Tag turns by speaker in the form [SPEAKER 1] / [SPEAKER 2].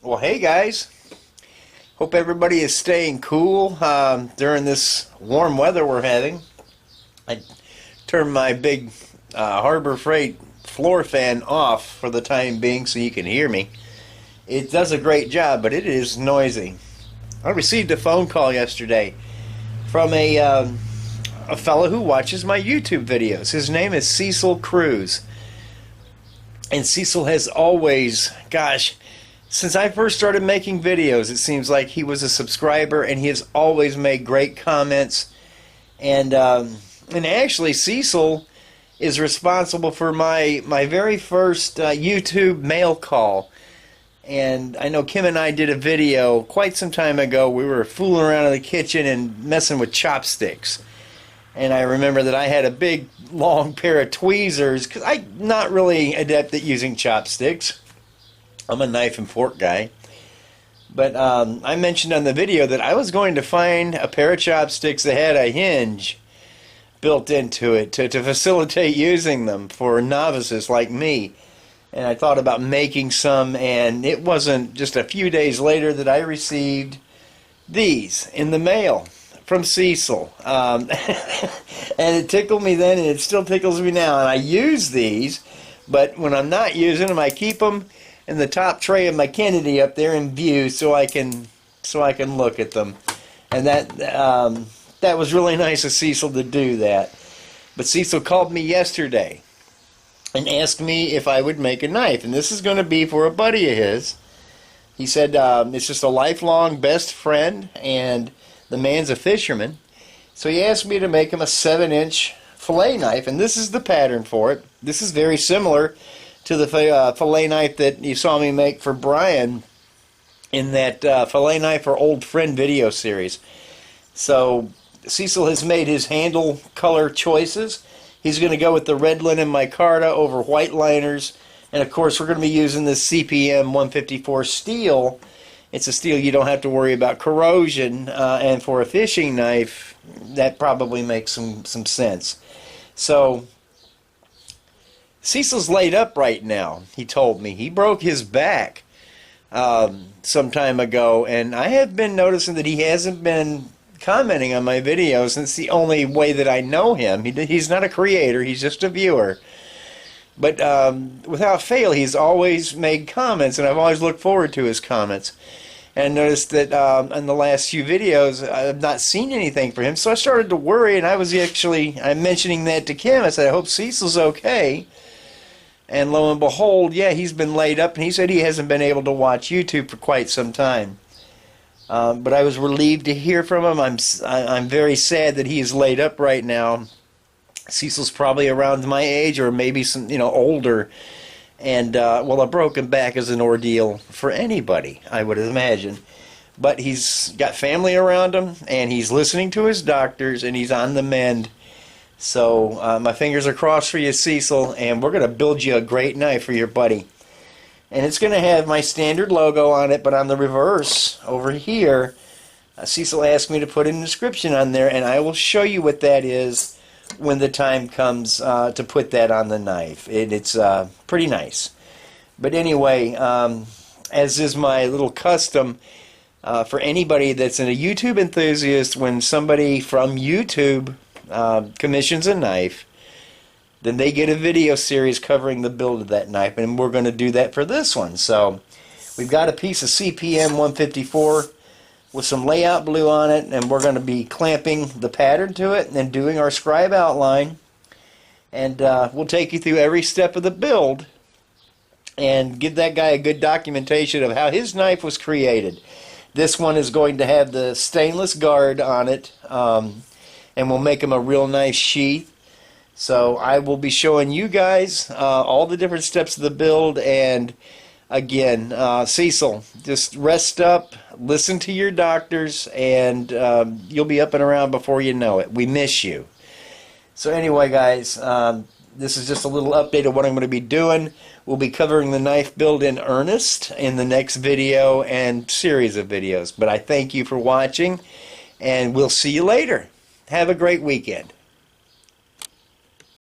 [SPEAKER 1] Well, hey guys. Hope everybody is staying cool during this warm weather we're having. I turned my big Harbor Freight floor fan off for the time being so you can hear me. It does a great job, but it is noisy. I received a phone call yesterday from a fellow who watches my YouTube videos. His name is Cecil Crews. And Cecil has always, gosh, since I first started making videos, it seems like he was a subscriber, and he has always made great comments. And actually, Cecil is responsible for my very first YouTube mail call. And I know Kim and I did a video quite some time ago. We were fooling around in the kitchen and messing with chopsticks. And I remember that I had a big, long pair of tweezers, because I'm not really adept at using chopsticks. I'm a knife and fork guy. But I mentioned on the video that I was going to find a pair of chopsticks that had a hinge built into it to facilitate using them for novices like me. And I thought about making some, and it wasn't just a few days later that I received these in the mail from Cecil. And it tickled me then, and it still tickles me now. And I use these, but when I'm not using them, I keep them in the top tray of my Kennedy up there in view so I can look at them. And that was really nice of Cecil to do that. But Cecil called me yesterday and asked me if I would make a knife. And this is going to be for a buddy of his. He said it's just a lifelong best friend, and the man's a fisherman. So he asked me to make him a 7-inch fillet knife, and this is the pattern for it. This is very similar to the fillet knife that you saw me make for Brian in that fillet knife for old friend video series. So Cecil has made his handle color choices. He's going to go with the red linen micarta over white liners, and of course we're going to be using this CPM 154 steel. It's a steel you don't have to worry about corrosion, and for a fishing knife that probably makes some sense. So Cecil's laid up right now, he told me. He broke his back some time ago, and I have been noticing that he hasn't been commenting on my videos, and it's the only way that I know him. He's not a creator, he's just a viewer. But without fail, he's always made comments, and I've always looked forward to his comments. And I noticed that in the last few videos, I've not seen anything for him, so I started to worry, and I'm mentioning that to Kim. I said, I hope Cecil's okay. And lo and behold, yeah, he's been laid up, and he said he hasn't been able to watch YouTube for quite some time. But I was relieved to hear from him. I'm very sad that he is laid up right now. Cecil's probably around my age, or maybe some, older. And well, a broken back is an ordeal for anybody, I would imagine. But he's got family around him, and he's listening to his doctors, and he's on the mend. So my fingers are crossed for you, Cecil, and we're going to build you a great knife for your buddy. And it's going to have my standard logo on it, but on the reverse over here, Cecil asked me to put an inscription on there, and I will show you what that is when the time comes to put that on the knife. It's pretty nice. But anyway, as is my little custom, for anybody that's a YouTube enthusiast, when somebody from YouTube commissions a knife, then they get a video series covering the build of that knife, and we're going to do that for this one. So we've got a piece of CPM 154 with some layout blue on it, and we're going to be clamping the pattern to it and then doing our scribe outline. And we'll take you through every step of the build and give that guy a good documentation of how his knife was created. This one is going to have the stainless guard on it, and we'll make him a real nice sheath. So I will be showing you guys all the different steps of the build. And again, Cecil, just rest up, listen to your doctors, and you'll be up and around before you know it. We miss you. So anyway, guys, this is just a little update of what I'm going to be doing. We'll be covering the knife build in earnest in the next video and series of videos. But I thank you for watching, and we'll see you later. Have a great weekend.